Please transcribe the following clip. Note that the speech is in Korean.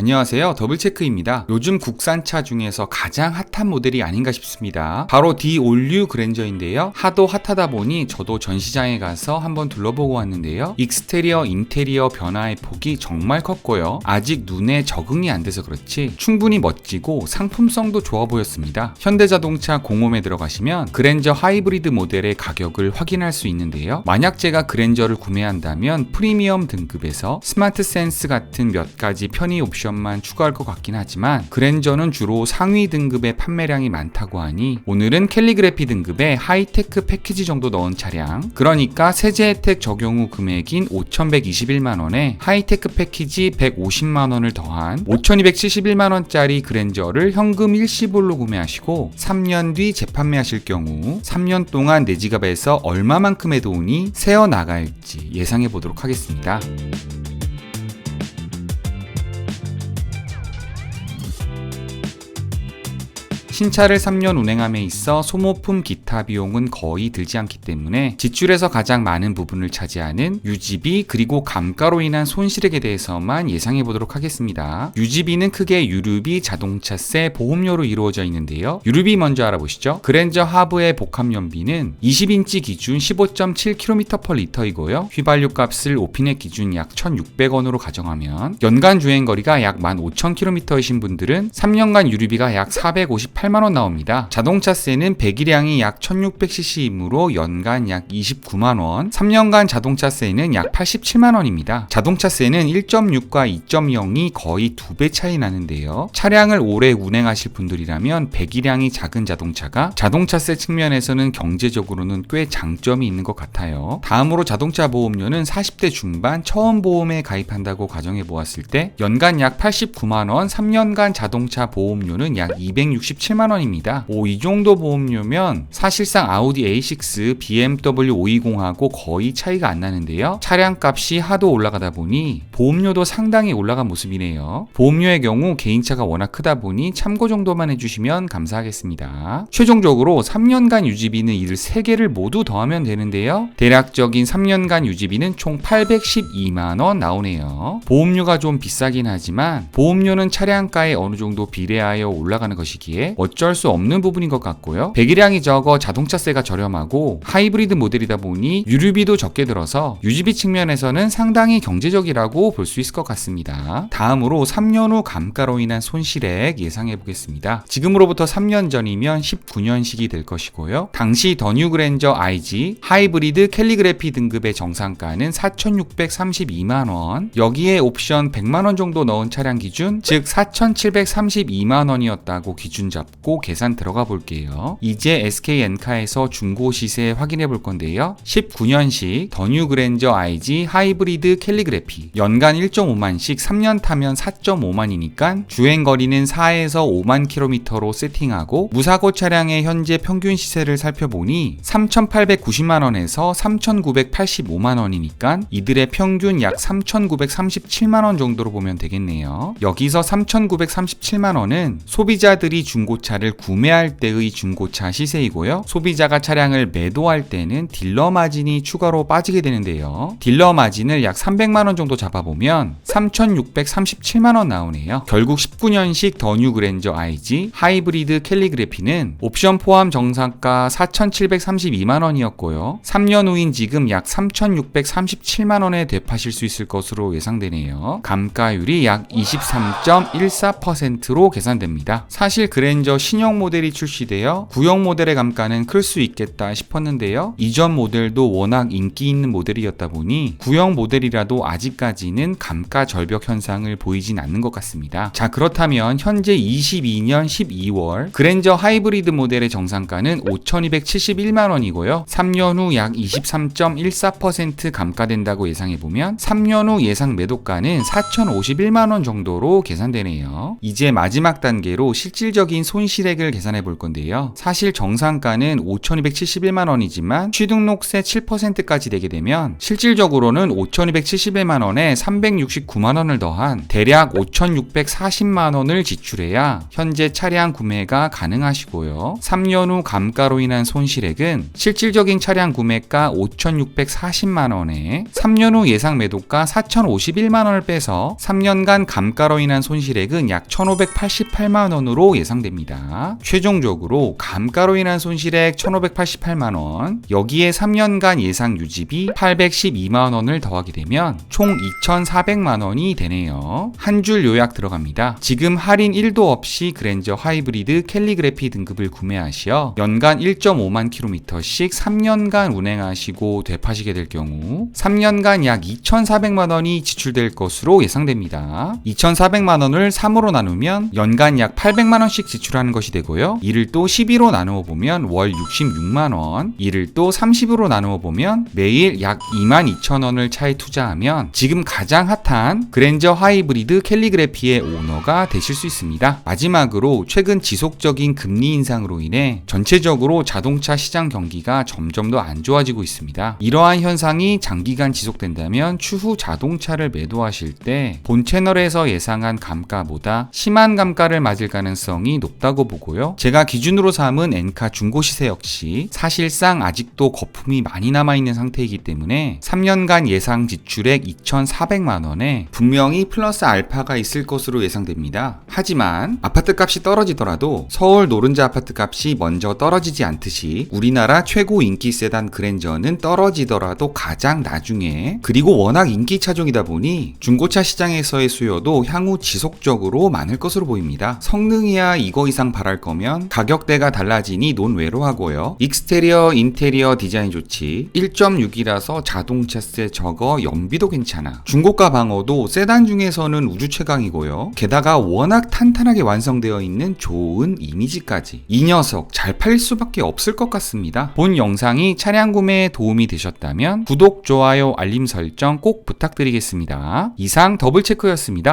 안녕하세요, 더블체크입니다. 요즘 국산차 중에서 가장 핫한 모델이 아닌가 싶습니다. 바로 D-올류 그랜저인데요. 하도 핫하다 보니 저도 전시장에 가서 한번 둘러보고 왔는데요. 익스테리어, 인테리어 변화의 폭이 정말 컸고요. 아직 눈에 적응이 안 돼서 그렇지 충분히 멋지고 상품성도 좋아 보였습니다. 현대자동차 공홈에 들어가시면 그랜저 하이브리드 모델의 가격을 확인할 수 있는데요. 만약 제가 그랜저를 구매한다면 프리미엄 등급에서 스마트 센스 같은 몇 가지 편의 옵션만 추가할 것 같긴 하지만 그랜저는 주로 상위 등급의 판매량이 많다고 하니 오늘은 캘리그래피 등급의 하이테크 패키지 정도 넣은 차량, 그러니까 세제 혜택 적용 후 금액인 5,121만원에 하이테크 패키지 150만원을 더한 5,271만원짜리 그랜저를 현금 일시불로 구매하시고 3년 뒤 재판매하실 경우 3년 동안 내 지갑에서 얼마만큼의 돈이 새어 나갈지 예상해 보도록 하겠습니다. 신차를 3년 운행함에 있어 소모품 기타 비용은 거의 들지 않기 때문에 지출에서 가장 많은 부분을 차지하는 유지비 그리고 감가로 인한 손실액에 대해서만 예상해 보도록 하겠습니다. 유지비는 크게 유류비, 자동차세, 보험료로 이루어져 있는데요. 유류비 먼저 알아보시죠. 그랜저 하브의 복합연비는 20인치 기준 15.7km/L이고요. 휘발유 값을 오피넷 기준 약 1,600원으로 가정하면 연간 주행거리가 약 15,000km이신 분들은 3년간 유류비가 약 458만원 나옵니다. 자동차세는 배기량이 약 1600cc이므로 연간 약 29만원, 3년간 자동차세는 약 87만원입니다. 자동차세는 1.6과 2.0이 거의 2배 차이 나는데요. 차량을 오래 운행하실 분들이라면 배기량이 작은 자동차가 자동차세 측면에서는 경제적으로는 꽤 장점이 있는 것 같아요. 다음으로 자동차 보험료는 40대 중반 처음 보험에 가입한다고 가정해 보았을 때 연간 약 89만원, 3년간 자동차 보험료는 약 267만원입니다. 이 정도 보험료면 사실상 아우디 A6, BMW 520하고 거의 차이가 안 나는데요. 차량 값이 하도 올라가다 보니 보험료도 상당히 올라간 모습이네요. 보험료의 경우 개인차가 워낙 크다 보니 참고 정도만 해주시면 감사하겠습니다. 최종적으로 3년간 유지비는 이들 3개를 모두 더하면 되는데요. 대략적인 3년간 유지비는 총 812만원 나오네요. 보험료가 좀 비싸긴 하지만 보험료는 차량가에 어느 정도 비례하여 올라가는 것이기에 어쩔 수 없는 부분인 것 같고요. 배기량이 적어 자동차세가 저렴하고 하이브리드 모델이다 보니 유류비도 적게 들어서 유지비 측면에서는 상당히 경제적이라고 볼 수 있을 것 같습니다. 다음으로 3년 후 감가로 인한 손실액 예상해 보겠습니다. 지금으로부터 3년 전이면 19년식이 될 것이고요. 당시 더 뉴 그랜저 IG 하이브리드 캘리그래피 등급의 정상가는 4,632만원, 여기에 옵션 100만원 정도 넣은 차량 기준, 즉 4,732만원이었다고 기준 잡고 계산 들어가 볼게요. 이제 SK엔카에서 중고 시세 확인해 볼 건데요. 19년식 더 뉴 그랜저 IG 하이브리드 캘리그래피 연간 1.5만씩 3년 타면 4.5만이니까 주행거리는 4에서 5만 km로 세팅하고 무사고 차량의 현재 평균 시세를 살펴보니 3,890만원에서 3,985만원이니까 이들의 평균 약 3,937만원 정도로 보면 되겠네요. 여기서 3,937만원은 소비자들이 중고차를 구매할 때의 중고차 시세이고요. 소비자가 차량을 매도할 때는 딜러 마진이 추가로 빠지게 되는데요. 딜러 마진을 약 300만원 정도 잡아보면 3,637만원 나오네요. 결국 19년식 더 뉴 그랜저 IG 하이브리드 캘리그래피는 옵션 포함 정상가 4,732만원이었고요. 3년 후인 지금 약 3,637만원에 되파실 수 있을 것으로 예상되네요. 감가율이 약 23.14%로 계산됩니다. 사실 그랜저 신형 모델이 출시되어 구형 모델의 감가는 클 수 있겠다 싶었는데요. 이전 모델도 워낙 인기 있는 모델이었다 보니 구형 모델이라도 아직까지는 감가 절벽 현상을 보이진 않는 것 같습니다. 자, 그렇다면 현재 22년 12월 그랜저 하이브리드 모델의 정상가는 5,271만원이고요. 3년 후 약 23.14% 감가된다고 예상해보면 3년 후 예상 매도가는 4,051만원 정도로 계산되네요. 이제 마지막 단계로 실질적인 손실액을 계산해 볼 건데요. 사실 정상가는 5,271만 원이지만 취등록세 7%까지 내게 되면 실질적으로는 5,271만 원에 369만 원을 더한 대략 5,640만 원을 지출해야 현재 차량 구매가 가능하시고요. 3년 후 감가로 인한 손실액은 실질적인 차량 구매가 5,640만 원에 3년 후 예상 매도가 4,051만 원을 빼서 3년간 감가로 인한 손실액은 약 1,588만 원으로 예상됩니다. 최종적으로 감가로 인한 손실액 1,588만 원, 여기에 3년간 예상 유지비 812만 원을 더하게 되면 총 2,400만 원이 되네요. 한 줄 요약 들어갑니다. 지금 할인 1도 없이 그랜저 하이브리드 캘리그래피 등급을 구매하시어 연간 1.5만 킬로미터씩 3년간 운행하시고 되파시게 될 경우 3년간 약 2,400만 원이 지출될 것으로 예상됩니다. 2,400만 원을 3으로 나누면 연간 약 800만 원씩 지출하는 것이 되고요. 이를 또 12로 나누어 보면 월 66만 원, 이를 또 30으로 나누어 보면 매일 약 22,000원을 차에 투자하면 지금 가장 핫한 그랜저 하이브리드 캘리그래피의 오너가 되실 수 있습니다. 마지막으로 최근 지속적인 금리 인상으로 인해 전체적으로 자동차 시장 경기가 점점 더 안 좋아지고 있습니다. 이러한 현상이 장기간 지속된다면 추후 자동차를 매도하실 때 본 채널에서 예상한 감가보다 심한 감가를 맞을 가능성이 높다고 보고요. 제가 기준으로 삼은 엔카 중고 시세 역시 사실상 아직도 거품이 많이 남아있는 상태이기 때문에 3년간 예상 지출액 2,400만 원에 분명히 플러스 알파가 있을 것으로 예상됩니다. 하지만 아파트 값이 떨어지더라도 서울 노른자 아파트 값이 먼저 떨어지지 않듯이 우리나라 최고 인기 세단 그랜저는 떨어지더라도 가장 나중에, 그리고 워낙 인기 차종이다 보니 중고차 시장에서의 수요도 향후 지속적으로 많을 것으로 보입니다. 성능이야 이거 이상 바랄 거면 가격대가 달라지니 논외로 하고요. 익스테리어, 인테리어 디자인 좋지, 1.6이라서 자동차세 적어, 연비도 괜찮아, 중고가 방어도 세단 중에서는 우주 최강이고요. 게다가 워낙 탄탄하게 완성되어 있는 좋은 이미지까지, 이 녀석 잘 팔릴 수밖에 없을 것 같습니다. 본 영상이 차량 구매에 도움이 되셨다면 구독, 좋아요, 알림 설정 꼭 부탁드리겠습니다. 이상 더블체크였습니다.